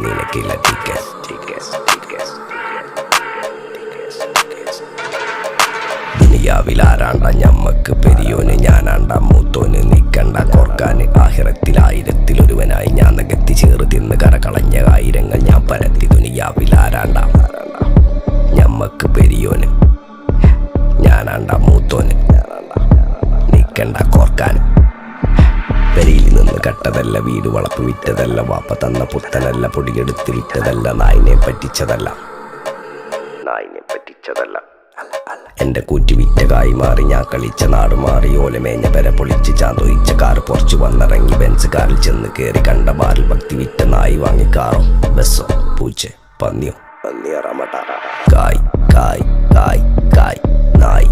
നിനക്കില്ല ticket. ദുനിയാവിലാരാണ്ട ഞമ്മക്ക് പെരിയോന്, ഞാനാണ്ട മൂത്തോന്. നിക്കണ്ട കോർക്കാന് ആഹിറത്തിൽ ആയിരത്തിലൊരുവനായി ഞാൻ നികത്തി ചേറ് തിന്ന് കരകളഞ്ഞ ആയിരങ്ങൾ ഞാൻ പരത്തി. ദുനിയാവിലാരാണ്ട ഞമ്മക്ക് പെരിയോന്, ഞാനാണ്ട മൂത്തോന്. നിക്കണ്ട കോർക്കാന്. പെരിയിൽ നിന്ന് കട്ടതല്ല, വീട് വളപ്പ് വിറ്റതല്ല, വാപ്പ തന്ന പുത്തനല്ല, പൊടിയെടുത്ത് വിറ്റതല്ല, നായിനെ പറ്റിച്ചതല്ല. എന്റെ കൂറ്റി വിറ്റ കായി മാറി ഞാൻ കളിച്ച നാട് മാറി. ഓലമേഞ്ഞ പെര പൊളിച്ച് ചാന്തൊയിച്ച കാറ് പൊറച്ചു വന്നിറങ്ങി ബെൻസ് കാറിൽ ചെന്ന് കയറി. കണ്ട ബാറിൽ ഭക്തി വിറ്റ നായി വാങ്ങി കാറോ ബസ്സോ പൂച്ച പന്നിയോ കായ് കായ് കായ് കായ് നായി.